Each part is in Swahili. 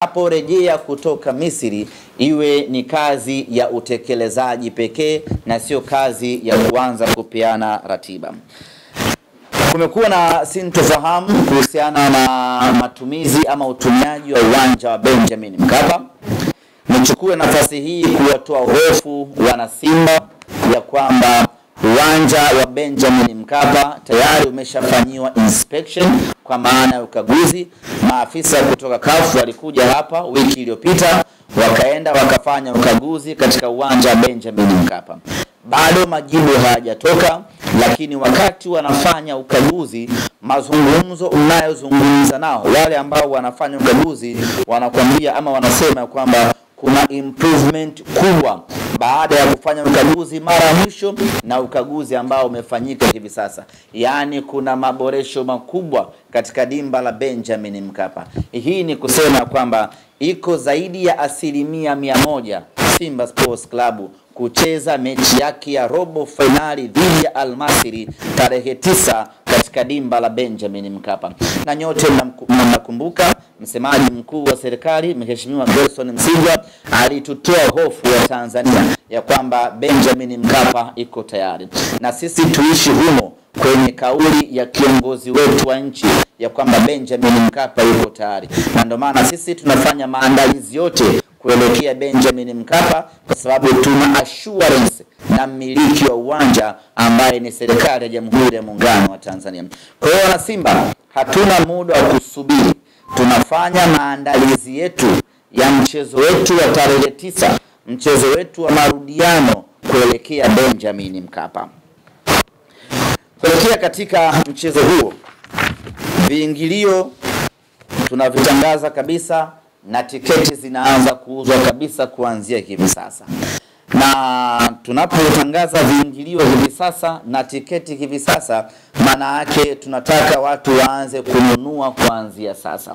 wanaporejea kutoka Misri iwe ni kazi ya utekelezaji pekee na sio kazi ya kuanza kupeana ratiba. Kumekuwa na sintofahamu kuhusiana na matumizi ama utumiaji wa uwanja wa Benjamin Mkapa. Nichukue nafasi hii kuwatoa hofu wana Simba ya kwamba uwanja wa Benjamin Mkapa tayari umeshafanyiwa inspection kwa maana ya ukaguzi. Maafisa kutoka CAF walikuja hapa wiki iliyopita, wakaenda wakafanya ukaguzi katika uwanja wa Benjamin Mkapa. Bado majibu hayajatoka, lakini wakati wanafanya ukaguzi, mazungumzo unayozungumza nao wale ambao wanafanya ukaguzi wanakuambia ama wanasema kwamba kuna improvement kubwa baada ya kufanya ukaguzi mara mwisho na ukaguzi ambao umefanyika hivi sasa. Yaani kuna maboresho makubwa katika dimba la Benjamin Mkapa. Hii ni kusema kwamba iko zaidi ya 100% Simba Sports Club kucheza mechi yake ya robo finali dhidi ya Al Masry tarehe 9 katika dimba la Benjamin Mkapa. Na nyote mnakumbuka msemaji mkuu wa serikali Mheshimiwa Gerson Msigwa alitutoa hofu wa Tanzania ya kwamba Benjamin Mkapa iko tayari. Na sisi tuishi humo kwenye kauli ya kiongozi wetu wa nchi ya kwamba Benjamin Mkapa yuko tayari. Na ndio maana sisi tunafanya maandalizi yote kuelekea Benjamin Mkapa kwa sababu tuna assurance na mmiliki wa uwanja ambaye ni serikali ya Jamhuri ya Muungano wa Tanzania. Kwa hiyo wana Simba hatuna muda wa kusubiri. Tunafanya maandalizi yetu ya mchezo wetu wa tarehe 9, mchezo wetu wa marudiano kuelekea Benjamin Mkapa. Kuelekea katika mchezo huo, viingilio tunavitangaza kabisa na tiketi zinaanza kuuzwa kabisa kuanzia hivi sasa. Na tunapotangaza viingilio hivi sasa na tiketi hivi sasa, maana yake tunataka watu waanze kununua kuanzia sasa.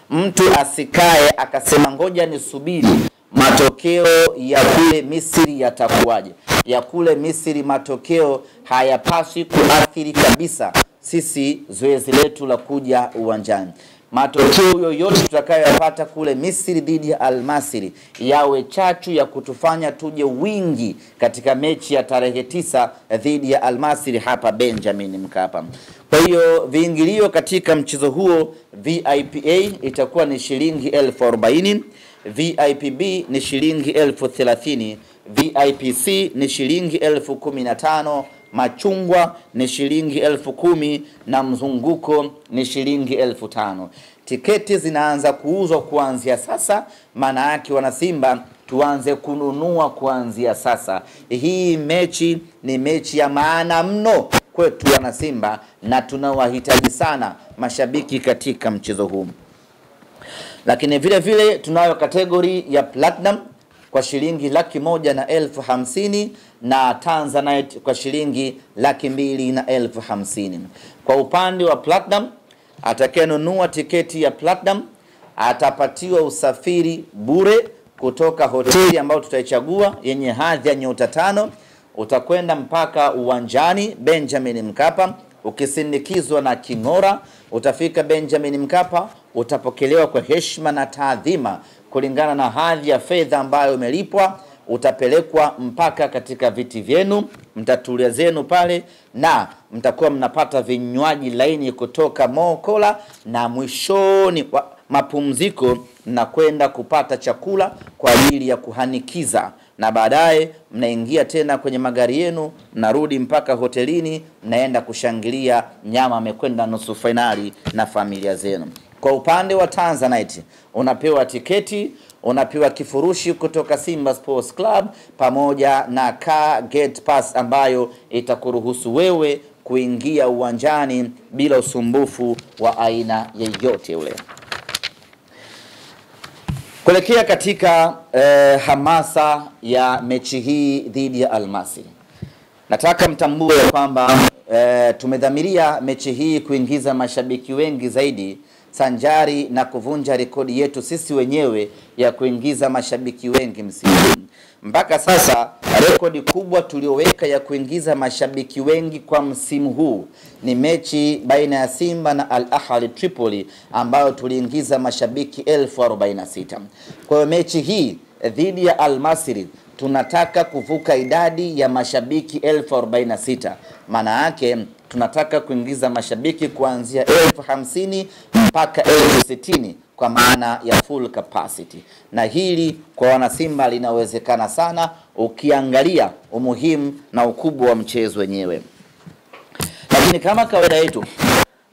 Mtu asikae akasema ngoja nisubiri matokeo ya kule Misri yatakuwaje. Ya kule Misri matokeo hayapaswi kuathiri kabisa sisi zoezi letu la kuja uwanjani. Matokeo yoyote tutakayoyapata kule Misri dhidi ya Al Masry yawe chachu ya kutufanya tuje wingi katika mechi ya tarehe 9 dhidi ya Al Masry hapa Benjamin Mkapa. Kwa hiyo viingilio katika mchezo huo, VIP A itakuwa ni shilingi 40,000, VIP B ni shilingi 30,000, VIP C ni shilingi 15,000, machungwa ni shilingi 10,000 na mzunguko ni shilingi 5,000. Tiketi zinaanza kuuzwa kuanzia sasa, maana yake wana Simba tuanze kununua kuanzia sasa. Hii mechi ni mechi ya maana mno kwetu wana Simba na tunawahitaji sana mashabiki katika mchezo huu. Lakini vile vile tunayo kategori ya Platinum kwa shilingi 1,150,000 na Tanzanite kwa shilingi 2,250,000. Kwa upande wa Platinum, atakayenunua tiketi ya Platinum atapatiwa usafiri bure kutoka hoteli ambayo tutaichagua yenye hadhi ya nyota 5. Utakwenda mpaka uwanjani Benjamin Mkapa ukisindikizwa na king'ora. Utafika Benjamin Mkapa, utapokelewa kwa heshima na taadhima kulingana na hadhi ya fedha ambayo umelipwa. Utapelekwa mpaka katika viti vyenu, mtatulia zenu pale na mtakuwa mnapata vinywaji laini kutoka Mokola, na mwishoni mapumziko mnakwenda kupata chakula kwa ajili ya kuhanikiza, na baadaye mnaingia tena kwenye magari yenu, mnarudi mpaka hotelini, mnaenda kushangilia nyama amekwenda nusu finali na familia zenu. Kwa upande wa Tanzanite, unapewa tiketi, unapewa kifurushi kutoka Simba Sports Club pamoja na car gate pass ambayo itakuruhusu wewe kuingia uwanjani bila usumbufu wa aina yoyote ule. Kuelekea katika hamasa ya mechi hii dhidi ya Al Masry, nataka mtambue kwamba tumedhamiria mechi hii kuingiza mashabiki wengi zaidi sanjari na kuvunja rekodi yetu sisi wenyewe ya kuingiza mashabiki wengi msimu. Mpaka sasa rekodi kubwa tulioweka ya kuingiza mashabiki wengi kwa msimu huu ni mechi baina ya Simba na Al Ahly Tripoli ambayo tuliingiza mashabiki 1046. Kwa hiyo mechi hii dhidi ya Al Masry tunataka kuvuka idadi ya mashabiki 1046. Maana yake tunataka kuingiza mashabiki kuanzia 1050 mpaka 1060 kwa maana ya full capacity. Na hili kwa wanasimba linawezekana sana ukiangalia umuhimu na ukubwa wa mchezo wenyewe. Lakini kama kawaida yetu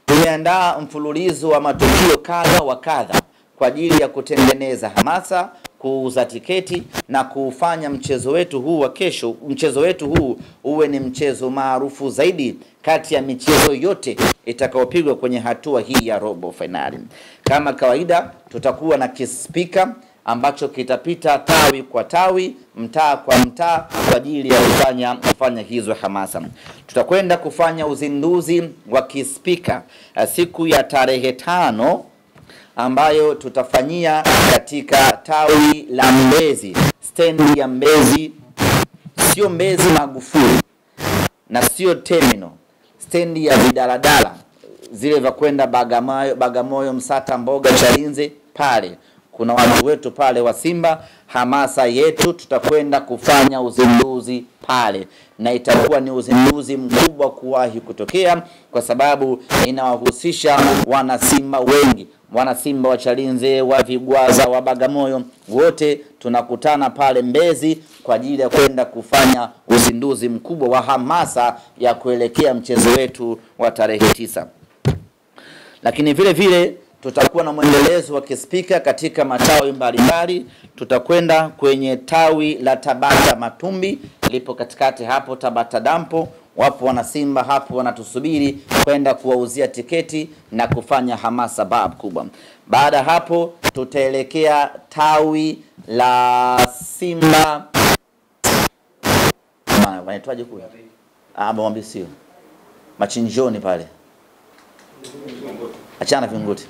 tumeandaa mfululizo wa matukio kadha wa kadha kwa ajili ya kutengeneza hamasa, kuuza tiketi na kufanya mchezo wetu huu wa kesho, mchezo wetu huu uwe ni mchezo maarufu zaidi kati ya michezo yote itakayopigwa kwenye hatua hii ya robo finali. Kama kawaida tutakuwa na kispika ambacho kitapita tawi kwa tawi, mtaa kwa mtaa kwa ajili ya kufanya hizo hamasa. Tutakwenda kufanya uzinduzi wa kispika siku ya tarehe 5 ambayo tutafanyia katika tawi la Mbezi, stendi ya Mbezi, sio Mbezi Magufuli na sio terminal, stendi ya vidaladala zile za kwenda Bagamoyo, Msata, Mboga, Chalinze. Pale kuna watu wetu pale wa Simba, hamasa yetu, tutakwenda kufanya uzinduzi pale, na itakuwa ni uzinduzi mkubwa kuwahi kutokea kwa sababu inawahusisha wana Simba wengi, wana Simba wa Chalinze, wa Vigwaza, wa Bagamoyo, wote tunakutana pale Mbezi kwa ajili ya kwenda kufanya uzinduzi mkubwa wa hamasa ya kuelekea mchezo wetu wa tarehe 9. Lakini vile vile tutakuwa na mwendelezo wa kispika katika matawi mbalimbali. Tutakwenda kwenye tawi la Tabata Matumbi, lipo katikati hapo Tabata Dampo. Wapo wana Simba hapo wanatusubiri kwenda kuwauzia tiketi na kufanya hamasa bab kubwa. Baada hapo tutaelekea tawi la Simba wanaitwaje kule? Mwambisio. Machinjoni pale. Achana Vinguti.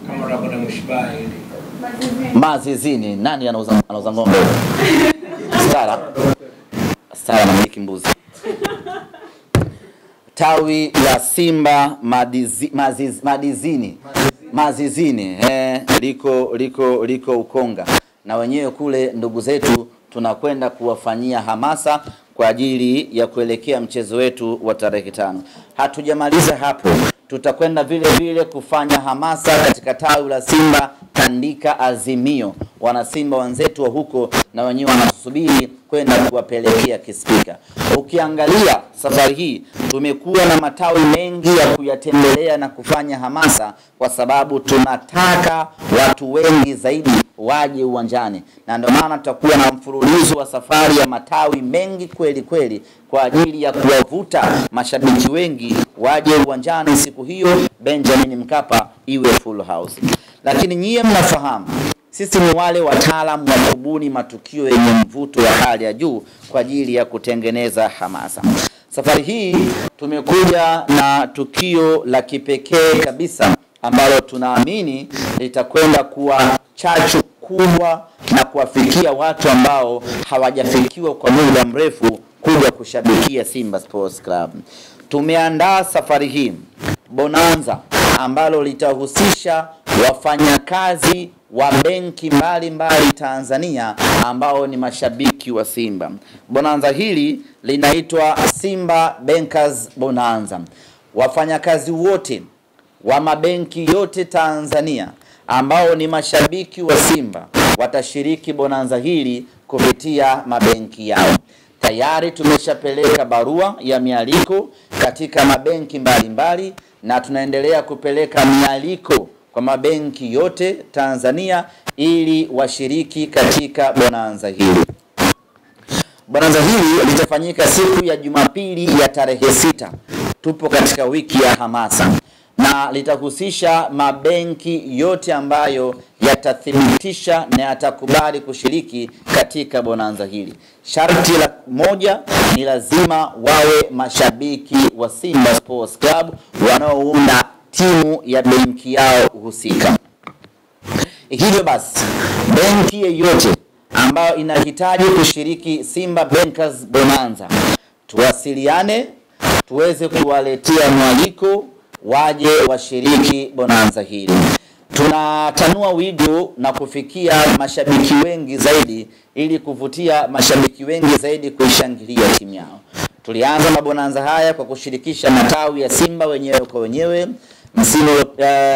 Kama unakona mshibai. Mazizini. Nani anauza ng'ombe? Stara na miki mbuzi. Tawi la Simba Mazizini liko Ukonga, na wenyewe kule ndugu zetu tunakwenda kuwafanyia hamasa kwa ajili ya kuelekea mchezo wetu wa tarehe 5. Hatujamaliza hapo, tutakwenda vile vile kufanya hamasa katika tawi la Simba Tandika Azimio. Wana Simba wenzetu wa huko na wenyewe wanasubiri kwenda kuwapelekea kispika. Ukiangalia safari hii tumekuwa na matawi mengi ya kuyatembelea na kufanya hamasa kwa sababu tunataka watu wengi zaidi waje uwanjani, na ndio maana tutakuwa na mfululizo wa safari ya matawi mengi kweli kweli kwa ajili ya kuwavuta mashabiki wengi waje uwanjani siku hiyo Benjamin Mkapa iwe full house. Lakini nyie mnafahamu sisi ni wale wataalamu wa kubuni matukio yenye mvuto wa hali ya juu kwa ajili ya kutengeneza hamasa. Safari hii tumekuja na tukio la kipekee kabisa ambalo tunaamini litakwenda kuwa chachu kubwa na kuwafikia watu ambao hawajafikiwa kwa muda mrefu kuja kushabikia Simba Sports Club. Tumeandaa safari hii bonanza ambalo litahusisha wafanyakazi wa benki mbalimbali Tanzania ambao ni mashabiki wa Simba. Bonanza hili linaitwa Simba Bankers Bonanza. Wafanyakazi wote wa mabenki yote Tanzania ambao ni mashabiki wa Simba watashiriki bonanza hili kupitia mabenki yao. Tayari tumeshapeleka barua ya mialiko katika mabenki mbalimbali na tunaendelea kupeleka mialiko kwa mabenki yote Tanzania ili washiriki katika bonanza hili. Bonanza hili litafanyika siku ya Jumapili ya tarehe 6. Tupo katika wiki ya hamasa na litahusisha mabenki yote ambayo yatathibitisha na yatakubali kushiriki katika bonanza hili. Sharti la moja ni lazima wawe mashabiki wa Simba Sports Club wanaounda timu ya benki yao husika. Hivyo basi, benki yeyote ambayo inahitaji kushiriki Simba Bankers Bonanza, tuwasiliane tuweze kuwaletea mwaliko waje washiriki bonanza hili. Tunatanua wigo na kufikia mashabiki wengi zaidi ili kuvutia mashabiki wengi zaidi kuishangilia timu yao. Tulianza mabonanza haya kwa kushirikisha matawi ya Simba wenyewe kwa wenyewe.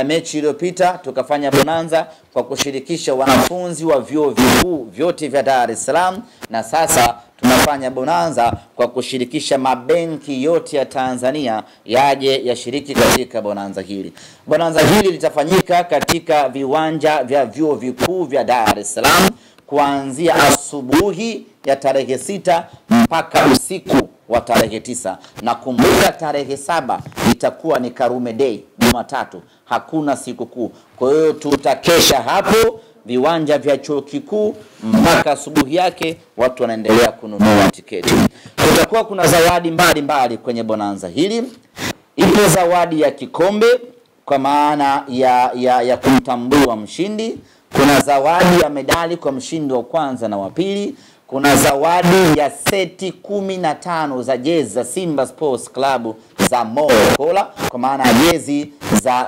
Mechi iliyopita tukafanya bonanza kwa kushirikisha wanafunzi wa vyuo vikuu vyote vya Dar es Salaam, na sasa tunafanya bonanza kwa kushirikisha mabenki yote ya Tanzania yaje yashiriki katika bonanza hili. Bonanza hili litafanyika katika viwanja vya vyuo vikuu vya Dar es Salaam kuanzia asubuhi ya tarehe 6 mpaka usiku wa tarehe 9. Na kumbuka tarehe 7 itakuwa ni Karume Day, Jumatatu, hakuna siku kuu. Kwa hiyo tutakesha hapo viwanja vya chuo kikuu mpaka asubuhi yake, watu wanaendelea kununua tiketi. Kutakuwa kuna zawadi mbalimbali kwenye bonanza hili. Ipo zawadi ya kikombe kwa maana ya kumtambua mshindi. Kuna zawadi ya medali kwa mshindi wa kwanza na wa pili. Kuna zawadi ya seti 15 za jezi za Simba Sports Club za Mokola kwa maana ya jezi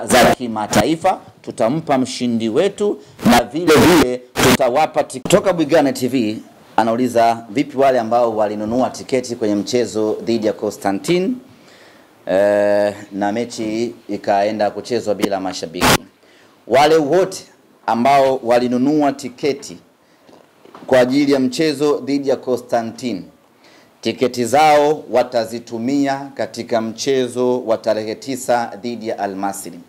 za kimataifa tutampa mshindi wetu, na vile vile tutawapa kutoka Bwigane TV. Anauliza vipi wale ambao walinunua tiketi kwenye mchezo dhidi ya Constantine na mechi ikaenda kuchezwa bila mashabiki. Wale wote ambao walinunua tiketi kwa ajili ya mchezo dhidi ya Constantine, tiketi zao watazitumia katika mchezo wa tarehe 9 dhidi ya Al-Masry.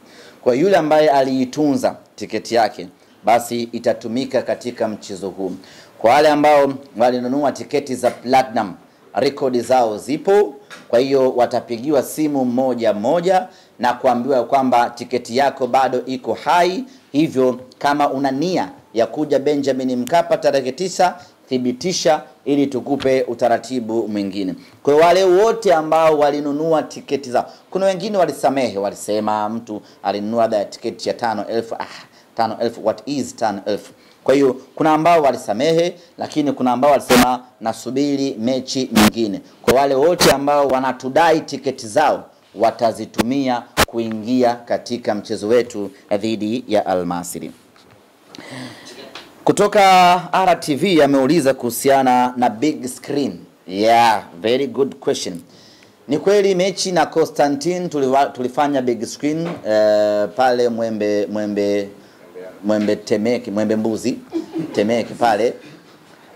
Kwa yule ambaye aliitunza tiketi yake, basi itatumika katika mchezo huu. Kwa wale ambao walinunua tiketi za platinum, rekodi zao zipo, kwa hiyo watapigiwa simu moja moja na kuambiwa kwamba tiketi yako bado iko hai. Hivyo kama una nia ya kuja Benjamin Mkapa tarehe 9, thibitisha ili tukupe utaratibu mwingine. Kwa wale wote ambao walinunua tiketi zao, kuna wengine walisamehe, walisema mtu alinunua tiketi ya 5,000, 5,000 what is 5,000. Kwa hiyo kuna ambao walisamehe, lakini kuna ambao walisema nasubiri mechi nyingine. Kwa wale wote ambao wanatudai tiketi zao, watazitumia kuingia katika mchezo wetu dhidi ya Al-Masry. Kutoka RTV ameuliza kuhusiana na big screen. Yeah, very good question. Ni kweli mechi na Constantine tulifanya big screen pale Mwembe Temeke, Mwembe Mbuzi Temeke pale,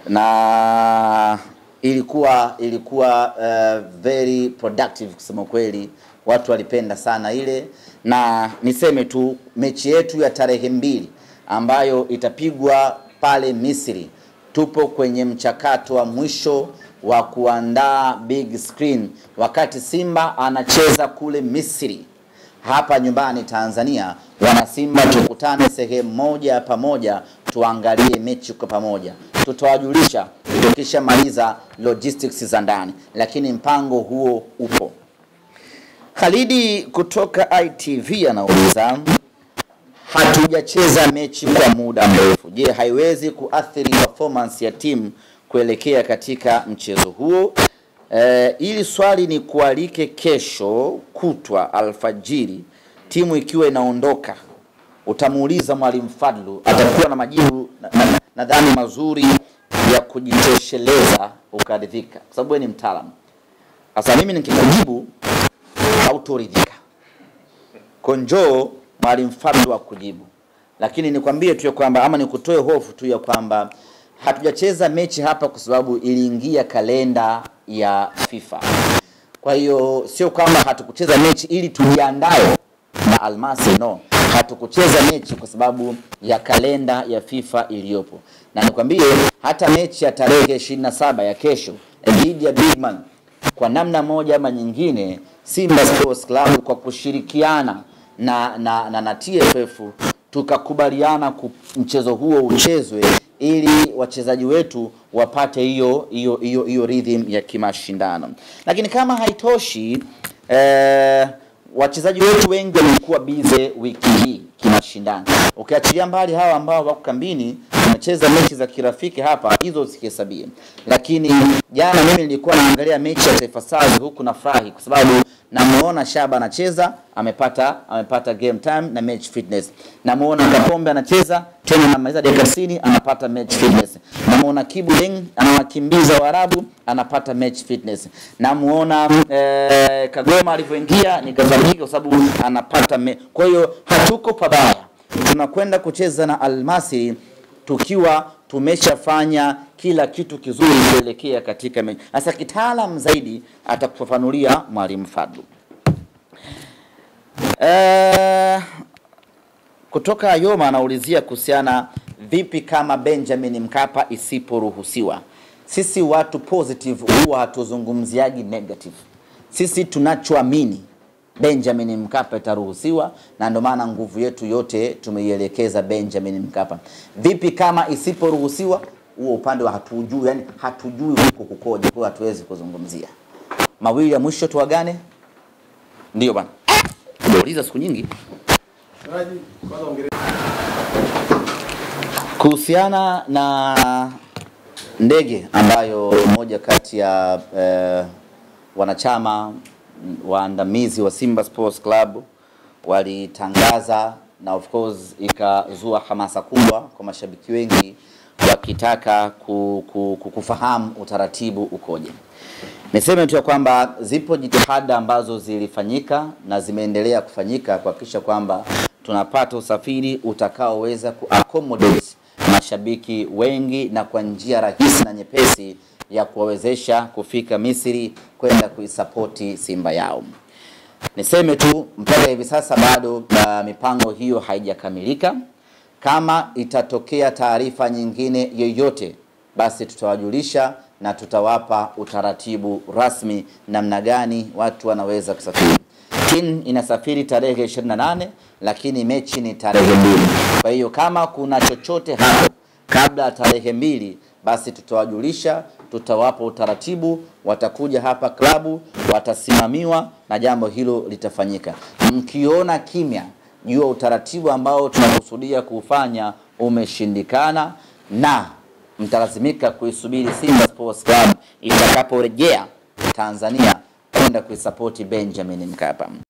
na ilikuwa very productive kusema kweli. Watu walipenda sana ile, na niseme tu mechi yetu ya tarehe 2 ambayo itapigwa pale Misri, tupo kwenye mchakato wa mwisho wa kuandaa big screen. Wakati Simba anacheza kule Misri, hapa nyumbani Tanzania, wana Simba tukutane sehemu moja pamoja, tuangalie mechi kwa pamoja. Tutawajulisha tukishamaliza logistics za ndani, lakini mpango huo upo. Khalidi kutoka ITV anauliza, hatujacheza mechi kwa muda mrefu, je, haiwezi kuathiri performance ya timu kuelekea katika mchezo huo? Ili swali ni kualike kesho kutwa alfajiri, timu ikiwa inaondoka, utamuuliza Mwalimu Fadlu, atakuwa na majibu nadhani mazuri ya kujitosheleza ukaridhika, kwa sababu ni mtaalamu. Sasa mimi nikikujibu hautoridhika, konjo Mwalimu Fadlu wa kujibu. Lakini nikwambie tu kwamba, ama nikutoe hofu tu ya kwamba hatujacheza mechi hapa kwa sababu iliingia kalenda ya FIFA. Kwa hiyo sio kama hatukucheza mechi ili tujiandae na Al-Masry, no. Hatukucheza mechi kwa sababu ya kalenda ya FIFA iliyopo. Na nikwambie hata mechi ya tarehe 27 ya kesho dhidi ya Bigman, kwa namna moja ama nyingine, Simba Sports Club kwa kushirikiana na TFF tukakubaliana mchezo huo uchezwe ili wachezaji wetu wapate hiyo rhythm ya kimashindano. Lakini kama haitoshi, wachezaji wetu wengi wamekuwa bize wiki hii kimashindano. Ukiachilia mbali hawa ambao wako kambini wanacheza mechi za kirafiki hapa, hizo usikihesabie. Lakini jana mimi nilikuwa naangalia mechi ya Taifa Stars huku na furahi kwa sababu namuona Shaba anacheza, amepata game time na match fitness. Namuona Kapombe anacheza, tena anamaliza dakika 90 anapata match fitness. Namuona Kibu Deng anawakimbiza Waarabu, anapata match fitness. Namuona Kagoma alivyoingia nikazamika kwa sababu anapata kwa hiyo hatuko pabaya. Tunakwenda kucheza na Al Masry tukiwa tumeshafanya kila kitu kizuri kuelekea katika mechi. Sasa kitaalam zaidi atakufafanulia Mwalimu Fadlu. Kutoka Yoma anaulizia kuhusiana vipi kama Benjamin Mkapa isiporuhusiwa. Sisi watu positive huwa hatuzungumziagi negative. Sisi tunachoamini Benjamin Mkapa itaruhusiwa, na ndio maana nguvu yetu yote tumeielekeza Benjamin Mkapa. Vipi kama isiporuhusiwa? Huo upande wa hatujui, yani hatujui huko kukoje, kwa hatuwezi kuzungumzia. Mawili ya mwisho tuagane. Ndio bwana. Uliza siku nyingi. Kuhusiana na ndege ambayo moja kati ya wanachama waandamizi wa Simba Sports Club walitangaza, na of course ikazua hamasa kubwa kwa mashabiki wengi wakitaka kufahamu utaratibu ukoje. Niseme tu ya kwamba zipo jitihada ambazo zilifanyika na zimeendelea kufanyika kuhakikisha kwamba tunapata usafiri utakaoweza kuaccommodate mashabiki wengi na kwa njia rahisi na nyepesi ya kuwawezesha kufika Misri kwenda kuisapoti Simba yao. Niseme tu mpaka hivi sasa bado mipango hiyo haijakamilika. Kama itatokea taarifa nyingine yoyote, basi tutawajulisha na tutawapa utaratibu rasmi namna gani watu wanaweza kusafiri. Timu inasafiri tarehe 28 lakini mechi ni tarehe 2. Kwa hiyo kama kuna chochote hapo kabla tarehe 2, basi tutawajulisha, tutawapa utaratibu, watakuja hapa klabu, watasimamiwa na jambo hilo litafanyika. Mkiona kimya, jua utaratibu ambao tunakusudia kufanya umeshindikana na mtalazimika kuisubiri Simba Sports Club itakaporejea Tanzania kwenda kuisapoti Benjamin Mkapa.